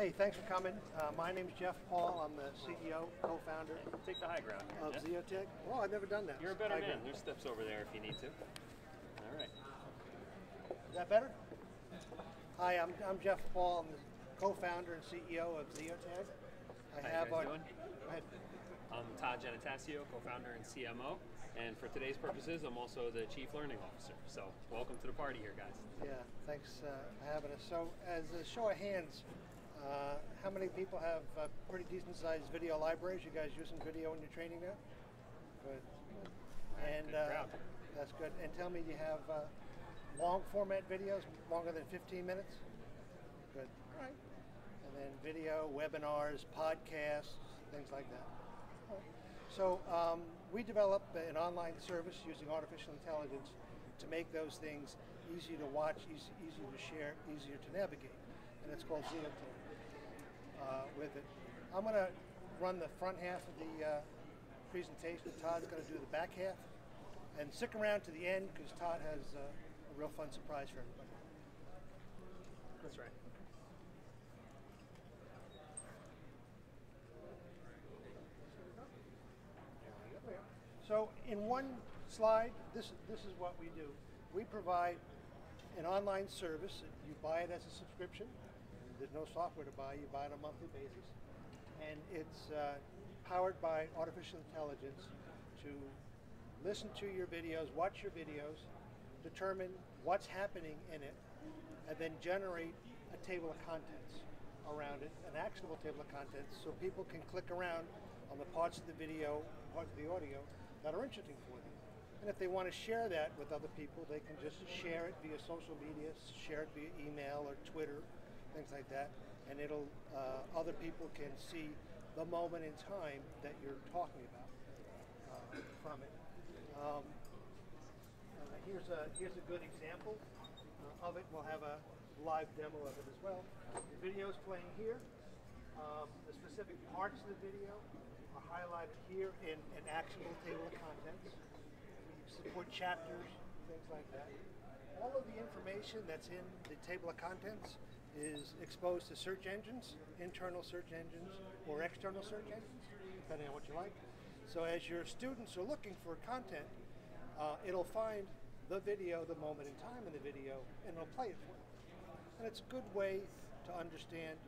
Hey, thanks for coming. My name's Jeff Paul. I'm the CEO, co-founder Take the high ground here, of Jeff. Zeotech. Well, I've never done that. You're a better High man. ground. There's steps over there if you need to. All right. Is that better? Hi, I'm Jeff Paul. I'm the co-founder and CEO of Zeotech. How you guys doing? Go ahead. I'm Todd Genetasio, co-founder and CMO, and for today's purposes, I'm also the Chief Learning Officer. So, welcome to the party here, guys. Yeah, thanks for having us. So, as a show of hands, how many people have pretty decent-sized video libraries? You guys using video in your training now? Good. And good crowd. that's good. And tell me, do you have long format videos, longer than 15 minutes? Good. All right. And then video, webinars, podcasts, things like that. All right. So we develop an online service using artificial intelligence to make those things easy to watch, easier to share, easier to navigate. And it's called Zeotech with it. I'm going to run the front half of the presentation. Todd's going to do the back half. And stick around to the end because Todd has a real fun surprise for everybody. That's right. So in one slide, this is what we do. We provide an online service. You buy it as a subscription. There's no software to buy. You buy it on a monthly basis. And it's powered by artificial intelligence to listen to your videos, watch your videos, determine what's happening in it, and then generate a table of contents around it, an actionable table of contents, so people can click around on the parts of the video, parts of the audio that are interesting for them. And if they want to share that with other people, they can just share it via social media, share it via email or Twitter, things like that, and it'll other people can see the moment in time that you're talking about from it. Here's a good example of it. We'll have a live demo of it as well. The video's playing here. The specific parts of the video are highlighted here in an actionable table of contents. We support chapters, things like that. All of the information that's in the table of contents is exposed to search engines, internal search engines, or external search engines, depending on what you like. So as your students are looking for content, it'll find the video, the moment in time in the video, and it'll play it for them. And it's a good way to understand,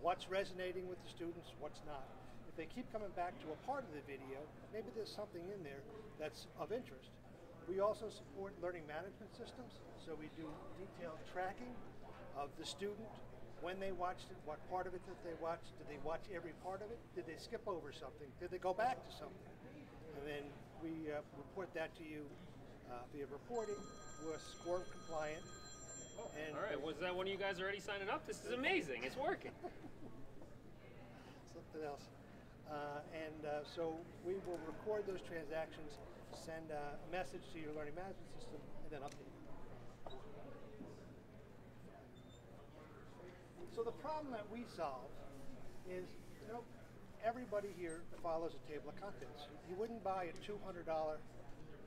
what's resonating with the students, what's not. If they keep coming back to a part of the video, maybe there's something in there that's of interest. We also support learning management systems, so we do detailed tracking of the student, when they watched it, what part of it that they watched, did they watch every part of it, did they skip over something, did they go back to something? And then we report that to you via reporting. We're SCORM compliant. And all right, was that one of you guys already signing up? This is amazing, it's working. Something else. So we will record those transactions, send a message to your learning management system, and then update it. So the problem that we solve is, everybody here follows a table of contents. You wouldn't buy a $200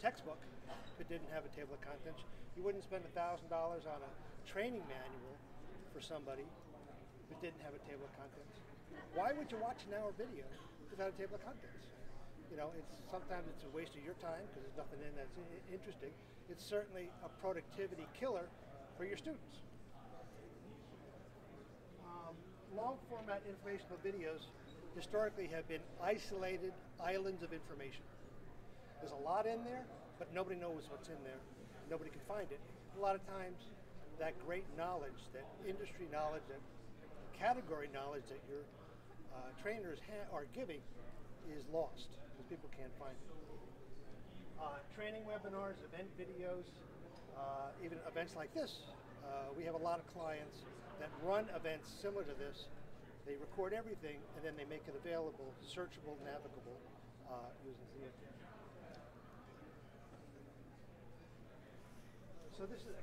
textbook if it didn't have a table of contents. You wouldn't spend $1,000 on a training manual for somebody if it didn't have a table of contents. Why would you watch an hour video without a table of contents? Sometimes it's a waste of your time because there's nothing in that's interesting. It's certainly a productivity killer for your students. Long format informational videos historically have been isolated islands of information. There's a lot in there, but nobody knows what's in there. Nobody can find it. A lot of times, that great knowledge, that industry knowledge, that category knowledge that your trainers are giving is lost because people can't find it. Training webinars, event videos, even events like this. We have a lot of clients that run events similar to this. They record everything and then they make it available, searchable, navigable using Zeotech. So this is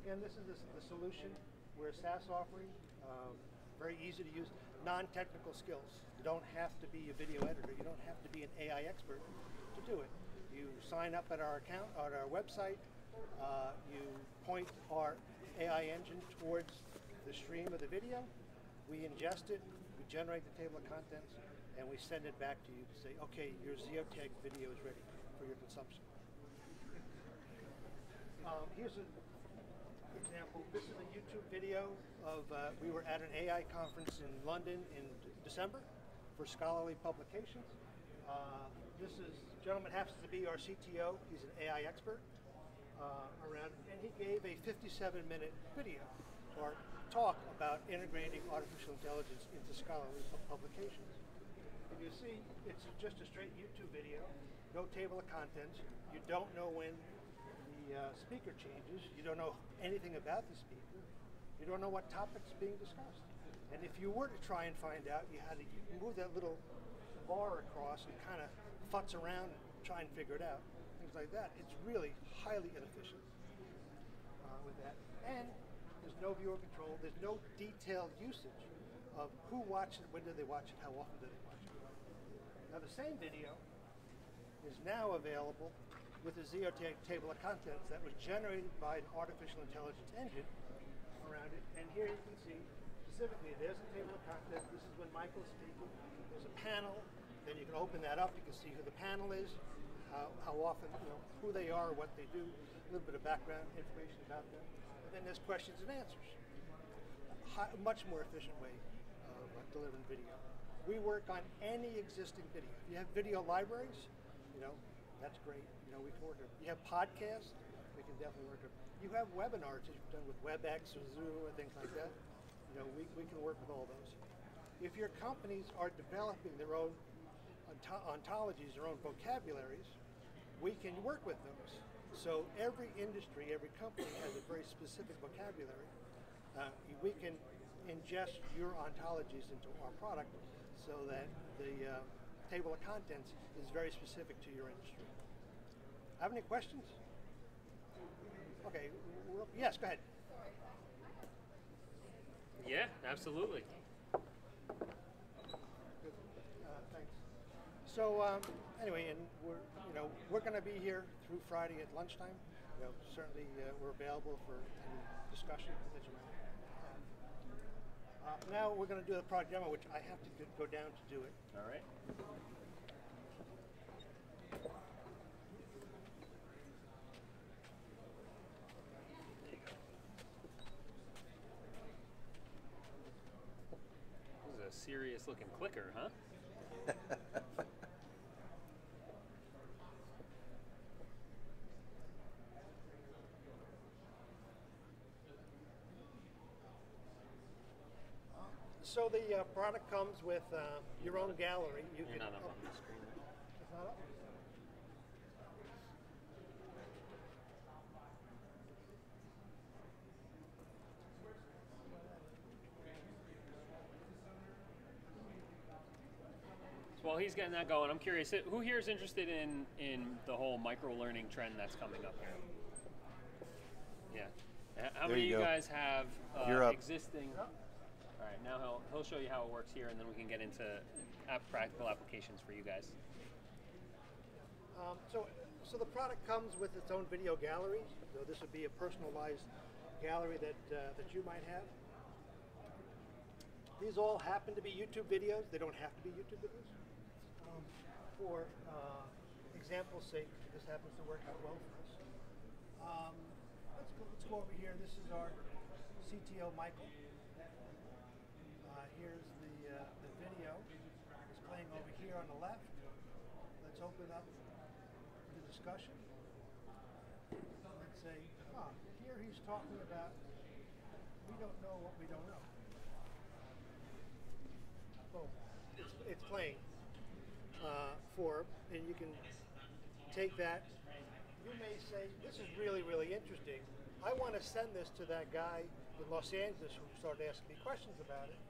the solution. We're a SaaS offering, very easy to use, non-technical skills. You don't have to be a video editor. You don't have to be an AI expert to do it. You sign up at our account, at our website. You point our AI engine towards the stream of the video, We ingest it, we generate the table of contents, and we send it back to you to say, okay, your Zeotech video is ready for your consumption. Here's an example. This is a YouTube video of, we were at an AI conference in London in December for scholarly publications. This gentleman happens to be our CTO. He's an AI expert around, and he gave a 57-minute video or talk about integrating artificial intelligence into scholarly publications. If you see, it's just a straight YouTube video, no table of contents. You don't know when the speaker changes. You don't know anything about the speaker. You don't know what topic's being discussed. And if you were to try and find out, you had to move that little bar across and kind of futz around and try and figure it out, things like that. It's really highly inefficient with that. And there's no viewer control. There's no detailed usage of who watched it, when did they watch it, how often did they watch it. Now the same video is now available with the Zeotech table of contents that was generated by an artificial intelligence engine around it. And here you can see specifically, there's a table of contents. This is when Michael's speaking. There's a panel. Then you can open that up. You can see who the panel is, how often, who they are, what they do, a little bit of background information about them. And then there's questions and answers. A much more efficient way of delivering video. We work on any existing video. If you have video libraries, that's great. We can work it. You have podcasts, we can definitely work it. You have webinars that you've done with WebEx or Zoom or things like that. We can work with all those. If your companies are developing their own ontologies, their own vocabularies, we can work with those. So every industry, every company has a very specific vocabulary. We can ingest your ontologies into our product so that the table of contents is very specific to your industry. Have any questions? Okay, yes, go ahead. Yeah, absolutely. Thanks. So anyway, and we're going to be here through Friday at lunchtime. Certainly we're available for any discussion that you might have. Now we're going to do the product demo, which I have to go down to do it. All right. Serious looking clicker, huh? So the product comes with your own gallery. You're not up on the screen. It's not up? While he's getting that going, I'm curious, who here is interested in the whole micro-learning trend that's coming up here? Yeah. How many of you guys have existing? All right, now he'll show you how it works here, and then we can get into practical applications for you guys. So the product comes with its own video gallery. So this would be a personalized gallery that you might have. These all happen to be YouTube videos. They don't have to be YouTube videos. For example's sake, this happens to work out well for us. Let's go over here. This is our CTO, Michael. Here's the video. It's playing over here on the left. Let's open up the discussion. Let's say, here he's talking about, we don't know what we don't know. Boom. It's playing. And you can take that. You may say, this is really, really interesting. I want to send this to that guy in Los Angeles who started asking me questions about it.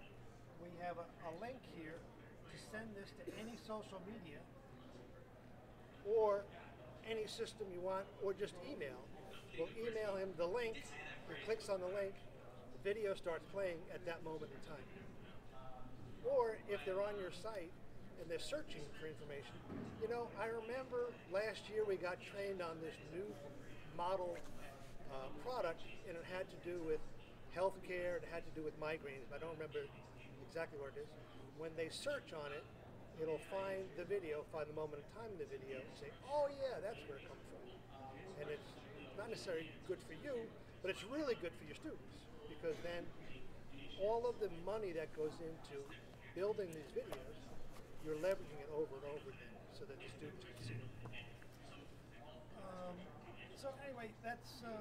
We have a link here to send this to any social media or any system you want, or just email. We'll email him the link. He clicks on the link. The video starts playing at that moment in time. Or if they're on your site and they're searching for information, I remember last year we got trained on this new model product, and it had to do with healthcare, it had to do with migraines, but I don't remember exactly where it is. When they search on it, it'll find the video, find the moment in time in the video, and say, oh yeah, that's where it comes from. And it's not necessarily good for you, but it's really good for your students, because then all of the money that goes into building these videos, you're leveraging it over and over again so that the students can see it. So anyway, that's and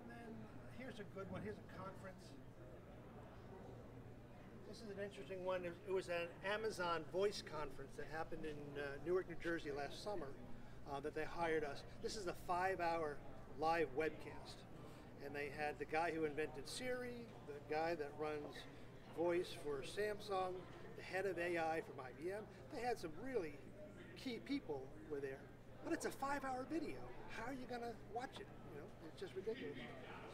then here's a good one. Here's a conference. This is an interesting one. It was an Amazon voice conference that happened in Newark, New Jersey last summer that they hired us. This is a 5-hour live webcast. And they had the guy who invented Siri, the guy that runs voice for Samsung, the head of AI from IBM. They had some really key people were there. But it's a 5-hour video. How are you going to watch it? You know, it's just ridiculous.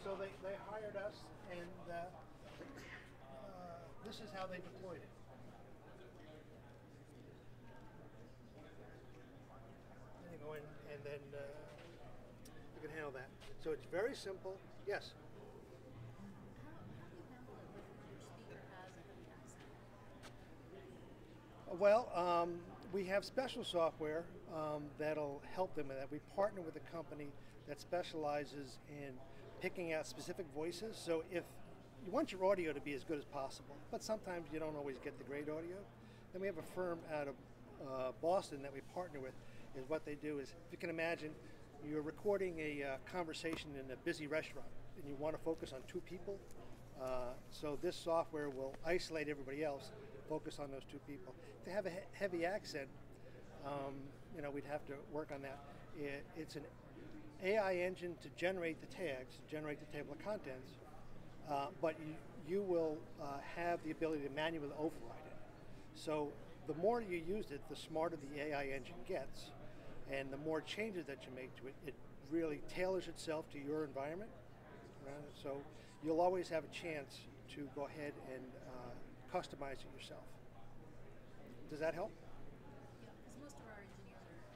So they hired us, and this is how they deployed it. And you go in, and then you can handle that. So it's very simple. Yes? Well, we have special software that'll help them with that. We partner with a company that specializes in picking out specific voices. So if you want your audio to be as good as possible, but sometimes you don't always get the great audio, then we have a firm out of Boston that we partner with. Is what they do is, if you can imagine, you're recording a conversation in a busy restaurant and you want to focus on 2 people. So this software will isolate everybody else, focus on those 2 people. If they have a heavy accent, you know, we'd have to work on that. It's an AI engine to generate the tags, generate the table of contents, but you will have the ability to manually override it. So the more you use it, the smarter the AI engine gets. And the more changes that you make to it, it really tailors itself to your environment. Right? So you'll always have a chance to go ahead and customize it yourself. Does that help? Yeah, because most of our engineers are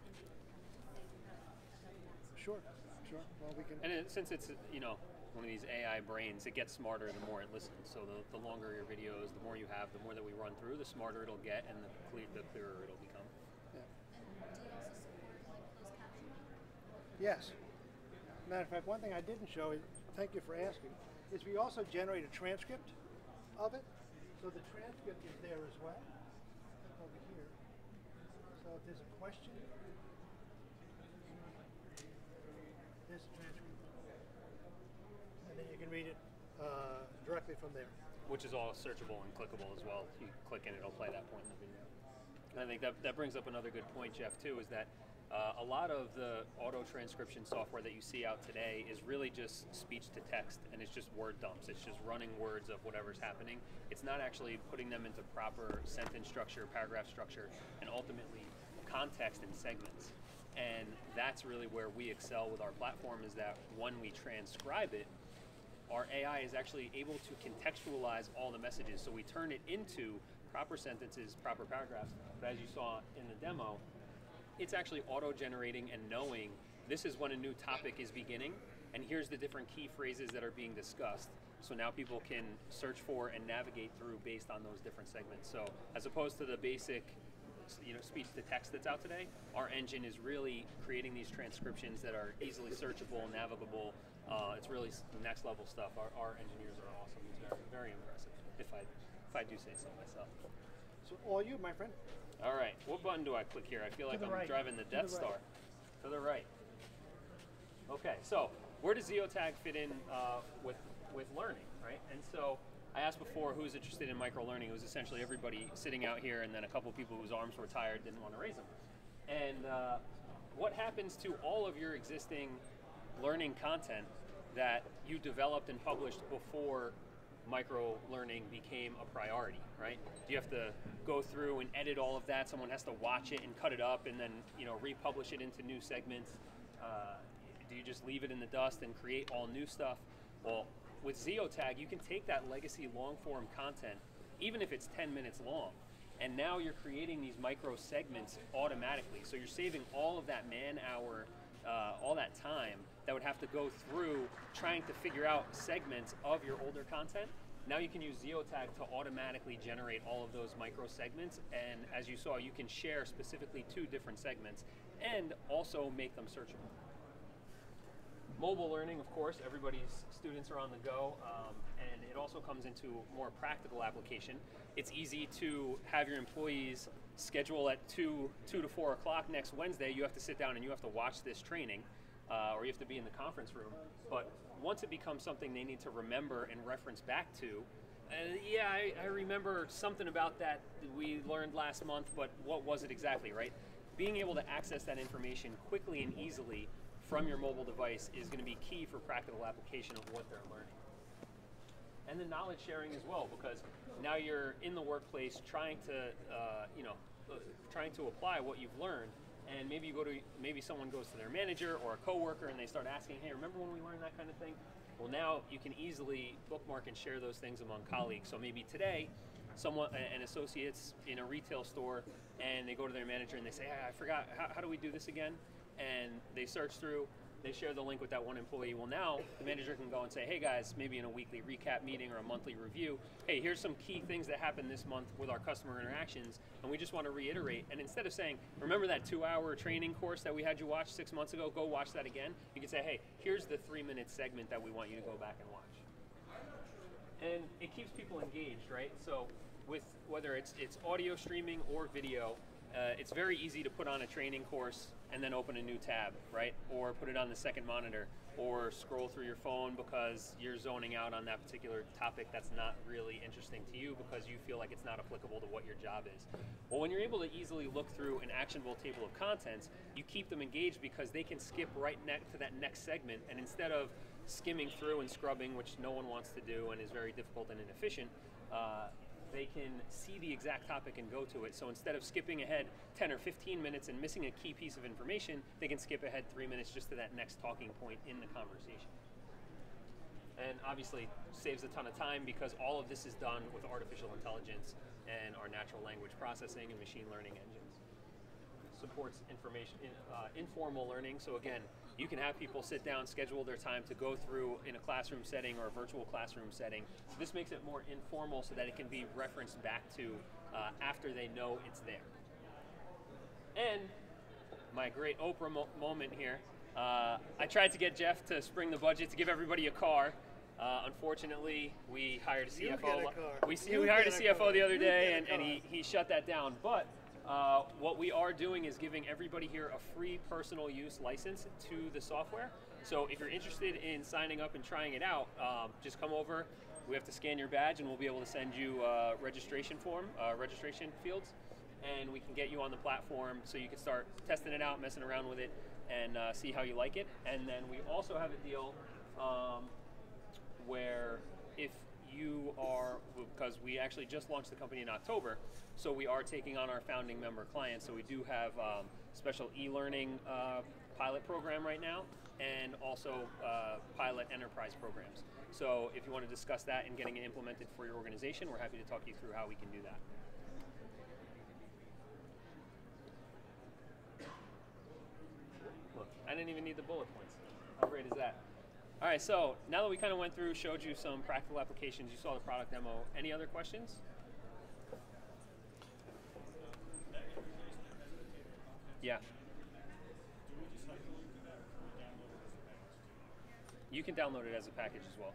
Sure. Well, we can. And since it's, you know, one of these AI brains, it gets smarter the more it listens. So the longer your videos, the more you have, the more that we run through, the smarter it'll get, and the clearer it'll become. And do you also support like closed captioning? Yes. Matter of fact, one thing I didn't show, thank you for asking, is we also generate a transcript of it. So the transcript is there as well. Over here. So if there's a question, there's a transcript. And then you can read it directly from there. Which is all searchable and clickable as well. You click and it'll play that point in the video. And I think that brings up another good point, Jeff, too, is that a lot of the auto transcription software that you see out today is really just speech to text, and it's just word dumps. It's just running words of whatever's happening. It's not actually putting them into proper sentence structure, paragraph structure, and ultimately context and segments. And that's really where we excel with our platform, is that when we transcribe it, our AI is actually able to contextualize all the messages. So we turn it into proper sentences, proper paragraphs, but as you saw in the demo, it's actually auto-generating and knowing this is when a new topic is beginning, and here's the different key phrases that are being discussed. So now people can search for and navigate through based on those different segments. So as opposed to the basic, you know, speech to text that's out today, our engine is really creating these transcriptions that are easily searchable, navigable. It's really next level stuff. Our engineers are awesome. It's very, very impressive, if I do say so myself. So all you, my friend. All right, what button do I click here? I feel like I'm driving the Death Star. To the right. Okay, so where does Zeotag fit in with learning, right? And so I asked before who's interested in micro-learning. It was essentially everybody sitting out here, and then a couple people whose arms were tired didn't want to raise them. And what happens to all of your existing learning content that you developed and published before micro-learning became a priority, right? Do you have to go through and edit all of that? Someone has to watch it and cut it up and then, you know, republish it into new segments? Do you just leave it in the dust and create all new stuff? Well, with Zeotag, you can take that legacy long-form content, even if it's 10 minutes long, And now you're creating these micro segments automatically. So you're saving all of that man hour, all that time that would have to go through trying to figure out segments of your older content. Now you can use Zeotag to automatically generate all of those micro segments, and as you saw, you can share specifically 2 different segments and also make them searchable. Mobile learning, of course, everybody's students are on the go, and it also comes into more practical application. It's easy to have your employees schedule at 2 to 4 o'clock next Wednesday. You have to sit down and you have to watch this training, or you have to be in the conference room. But once it becomes something they need to remember and reference back to, yeah, I remember something about that we learned last month, but what was it exactly, right? Being able to access that information quickly and easily from your mobile device is going to be key for practical application of what they're learning. And then knowledge sharing as well, because now you're in the workplace trying to, trying to apply what you've learned, and maybe someone goes to their manager or a coworker and they start asking, hey, remember when we learned that kind of thing? Well, now you can easily bookmark and share those things among colleagues. So maybe today, an associate's in a retail store and they go to their manager and they say, hey, I forgot, how do we do this again? And they search through, they share the link with that one employee. Well, now the manager can go and say, hey guys, maybe in a weekly recap meeting or a monthly review, hey, here's some key things that happened this month with our customer interactions, and we just want to reiterate. And instead of saying, remember that 2-hour training course that we had you watch 6 months ago, go watch that again, you can say, hey, here's the 3-minute segment that we want you to go back and watch. And it keeps people engaged, right? So with whether it's audio streaming or video, it's very easy to put on a training course and then open a new tab, right? Or put it on the second monitor, or scroll through your phone because you're zoning out on that particular topic that's not really interesting to you because you feel like it's not applicable to what your job is. Well, when you're able to easily look through an actionable table of contents, you keep them engaged because they can skip right next to that next segment, and instead of skimming through and scrubbing, which no one wants to do and is very difficult and inefficient, they can see the exact topic and go to it. So instead of skipping ahead 10 or 15 minutes and missing a key piece of information, they can skip ahead 3 minutes just to that next talking point in the conversation. And obviously saves a ton of time because all of this is done with artificial intelligence and our natural language processing and machine learning engines. Supports informal learning. So again, you can have people sit down, schedule their time to go through in a classroom setting or a virtual classroom setting. This makes it more informal so that it can be referenced back to after they know it's there. And my great Oprah moment here, I tried to get Jeff to spring the budget to give everybody a car. Unfortunately, we hired a CFO. We hired a CFO the other day, and he shut that down. But what we are doing is giving everybody here a free personal use license to the software. So if you're interested in signing up and trying it out, just come over. We have to scan your badge and we'll be able to send you a registration form, registration fields, and we can get you on the platform so you can start testing it out, messing around with it, and see how you like it. And then we also have a deal where if you are, because we actually just launched the company in October, so we are taking on our founding member clients. So we do have special e-learning pilot program right now, and also pilot enterprise programs. So if you want to discuss that and getting it implemented for your organization, we're happy to talk you through how we can do that. Look, I didn't even need the bullet points. How great is that? All right, so now that we kind of went through, showed you some practical applications, you saw the product demo. Any other questions? Yeah. You can download it as a package as well.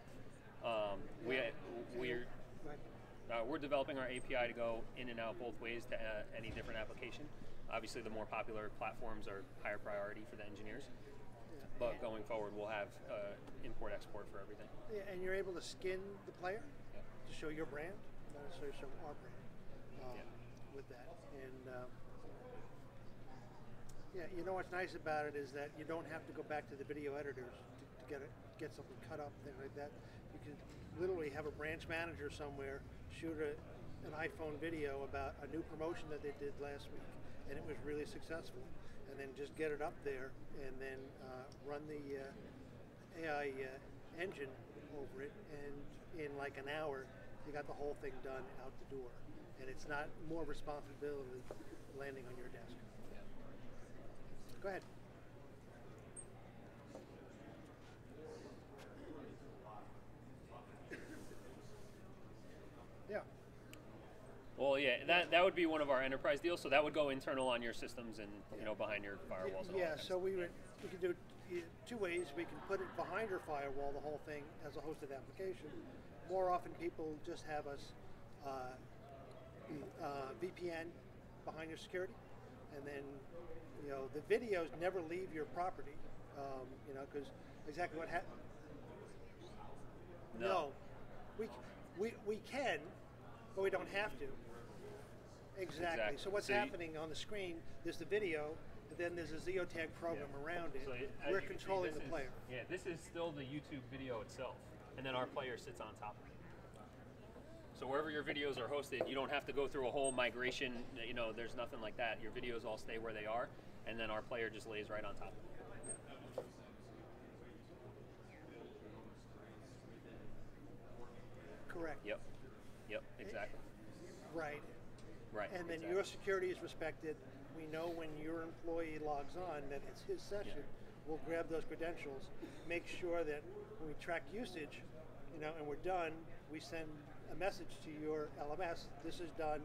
We're developing our API to go in and out both ways to any different application. Obviously, the more popular platforms are higher priority for the engineers. But going forward, we'll have import-export for everything. Yeah, and you're able to skin the player to show your brand, not necessarily show our brand with that. And yeah, you know what's nice about it is that you don't have to go back to the video editors to get something cut up, thing like that. You can literally have a branch manager somewhere shoot an iPhone video about a new promotion that they did last week, and it was really successful. And then just get it up there, and then run the AI engine over it, and in like an hour, you got the whole thing done out the door, and it's not more responsibility landing on your desk. Go ahead. Yeah. Well, yeah, that would be one of our enterprise deals. So that would go internal on your systems and behind your firewalls. And all Yeah. that So we can do it two ways. We can put it behind our firewall, the whole thing, as a hosted application. More often, people just have us VPN behind your security, and then the videos never leave your property. Because exactly what happened. No, we can, but we don't have to. Exactly. So what's happening on the screen? There's the video, and then there's a Zeotag program around it. So We're controlling the player. Yeah, this is still the YouTube video itself, and then our player sits on top of it. So wherever your videos are hosted, you don't have to go through a whole migration. There's nothing like that. Your videos all stay where they are, and then our player just lays right on top of it. Correct. Yep, exactly. Right. Right. And then exactly. your security is respected. We know when your employee logs on that it's his session. We'll grab those credentials, make sure that when we track usage, and we're done, we send a message to your LMS, this is done,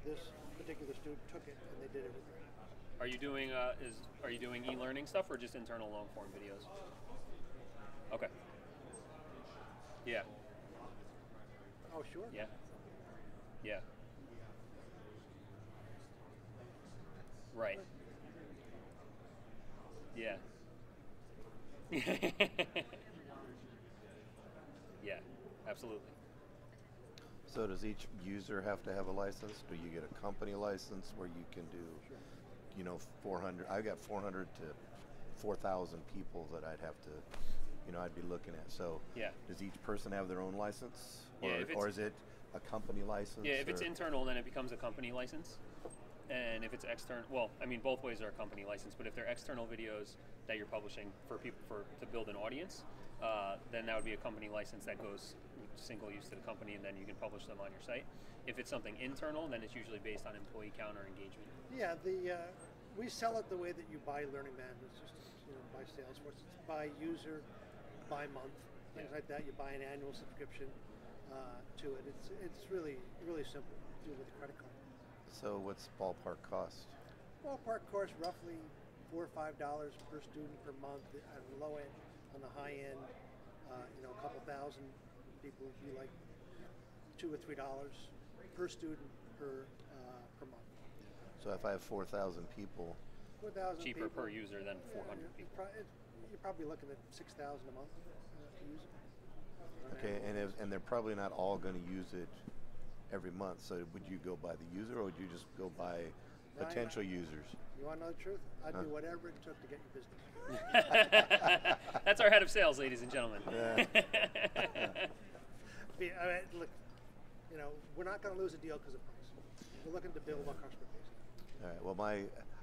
this particular student took it, and they did everything. Are you doing e-learning stuff or just internal long form videos? Okay. Yeah. Oh, sure. Yeah. Yeah. Right. Yeah. Yeah, absolutely. So does each user have to have a license? Do you get a company license where you can do, 400? I've got 400 to 4,000 people that I'd have to, I'd be looking at. So yeah. Does each person have their own license? Or is it a company license? Yeah, if it's internal, then it becomes a company license. And if it's external, both ways are a company license, but if they're external videos that you're publishing for people to build an audience, then that would be a company license that goes single use to the company, and then you can publish them on your site. If it's something internal, then it's usually based on employee count or engagement. Yeah, we sell it the way that you buy learning management systems, by Salesforce. It's by user, by month, things like that. You buy an annual subscription to it. It's really, really simple to do with a credit card. So what's ballpark cost? Ballpark cost roughly $4 or $5 per student per month on the low end. On the high end, a couple thousand people would be like $2 or $3 per student per month. So if I have 4,000 people, 4,000 cheaper people, per user than 400 people. You're probably looking at $6,000 a month to use it. Okay, and they're probably not all going to use it every month. So would you go by the user, or would you just go by potential users? You want to know the truth? I'd do whatever it took to get your business. That's our head of sales, ladies and gentlemen. Yeah. Look, we're not going to lose a deal because of price. We're looking to build our customer base. All right. Well,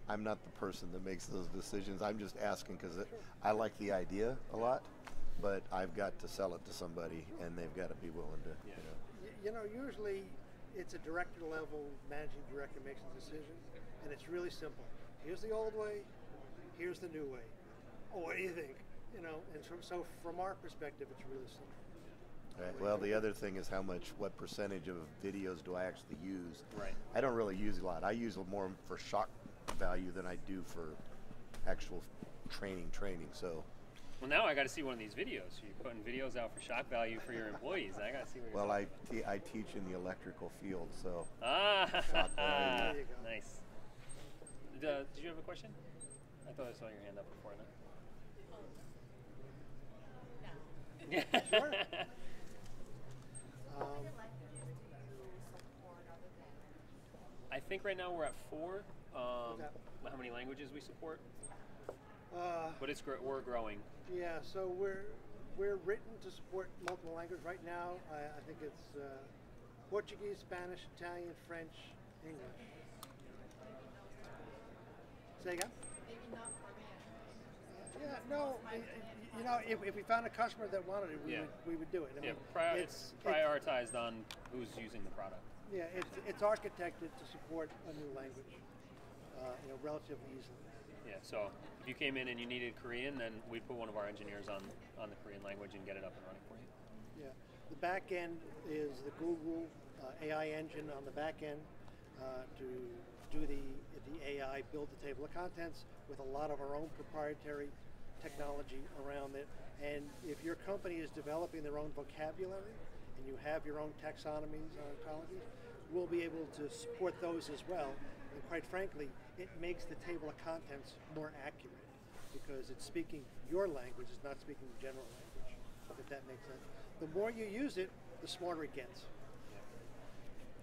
I'm not the person that makes those decisions. I'm just asking because I like the idea a lot, but I've got to sell it to somebody, and they've got to be willing to. Usually it's a director level managing director makes a decision, and it's really simple. Here's the old way. Here's the new way. Oh, what do you think? And so from our perspective, it's really simple. All right. Well, the other thing is what percentage of videos do I actually use? Right. I don't really use a lot. I use more for shock value than I do for actual training. So. Well, now I got to see one of these videos. You're putting videos out for shock value for your employees. I got to see what you're Well, I teach in the electrical field, so. shock value. There you go. Nice. Did you have a question? I thought I saw your hand up before that. Sure. I think right now we're at 4. Okay. How many languages we support? But we're growing. Yeah, so we're written to support multiple languages right now. I think it's Portuguese, Spanish, Italian, French, English. Say again? Maybe not for me. Yeah, no, you know, if we found a customer that wanted it, we would do it. I mean, it's prioritized on who's using the product. Yeah, it's architected to support a new language, you know, relatively easily. Yeah, so if you came in and you needed Korean, then we'd put one of our engineers on the Korean language and get it up and running for you. Yeah, the back end is the Google AI engine on the back end to do the AI, build the table of contents with a lot of our own proprietary technology around it. And if your company is developing their own vocabulary and you have your own taxonomies or ontologies, we'll be able to support those as well. And quite frankly, it makes the table of contents more accurate because it's speaking your language, it's not speaking general language, if that makes sense. The more you use it, the smarter it gets.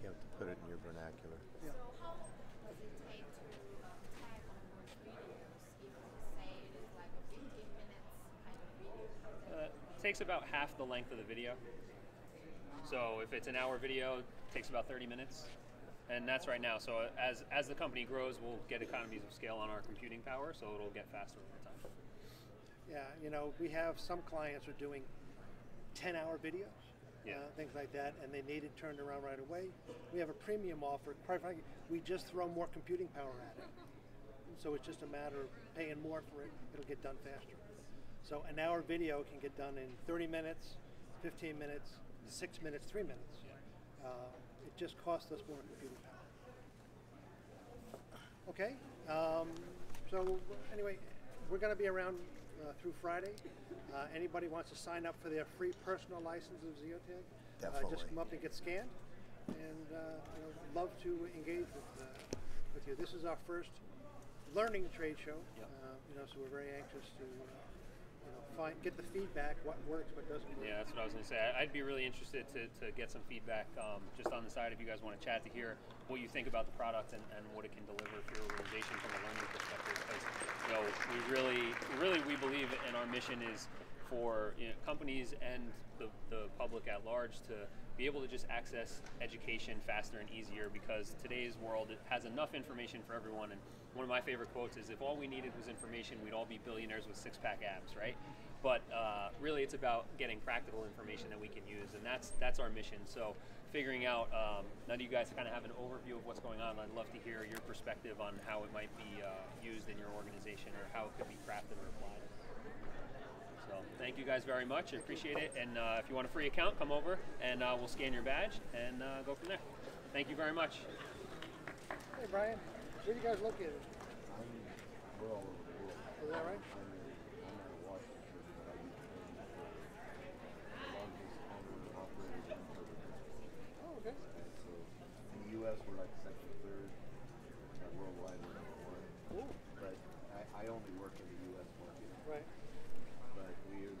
You have to put it in your vernacular. Yeah. So how long does it take to tag on those videos if, say, it is like a 15 minutes kind of video? It takes about half the length of the video. So if it's an hour video, it takes about 30 minutes. And that's right now. So as the company grows, we'll get economies of scale on our computing power, so it'll get faster over time. Yeah, you know, we have some clients are doing 10-hour videos, things like that, and they need it turned around right away. We have a premium offer. Quite frankly, we just throw more computing power at it. So it's just a matter of paying more for it. It'll get done faster. So an hour video can get done in 30 minutes, 15 minutes, 6 minutes, 3 minutes. It just costs us more computing power. Okay, so anyway, we're going to be around through Friday. Anybody wants to sign up for their free personal license of Zeotag, just come up and get scanned, and you know, love to engage with you. This is our first learning trade show, you know, so we're very anxious to get the feedback, what works, what doesn't work. Yeah, that's what I was going to say. I'd be really interested to get some feedback just on the side if you guys want to chat, to hear what you think about the product and what it can deliver for your organization from a learning perspective. Because you know, we believe in our mission is for companies and the public at large to be able to just access education faster and easier, because today's world has enough information for everyone. And one of my favorite quotes is, if all we needed was information, we'd all be billionaires with six-pack abs, right? But really it's about getting practical information that we can use, and that's our mission. So figuring out, now that you guys kind of have an overview of what's going on, I'd love to hear your perspective on how it might be used in your organization, or how it could be crafted or applied. So thank you guys very much, I appreciate it. And if you want a free account, come over and we'll scan your badge and go from there. Thank you very much. Hey Brian, where are you guys located? We're all over the world. Is that right? I'm out of Washington, but I used to be the largest owner and operator in Puerto Rico. Oh, okay. So in the U.S., we're like second, third. Worldwide, we're number one. Cool. But I only work in the U.S. market. Right. But we're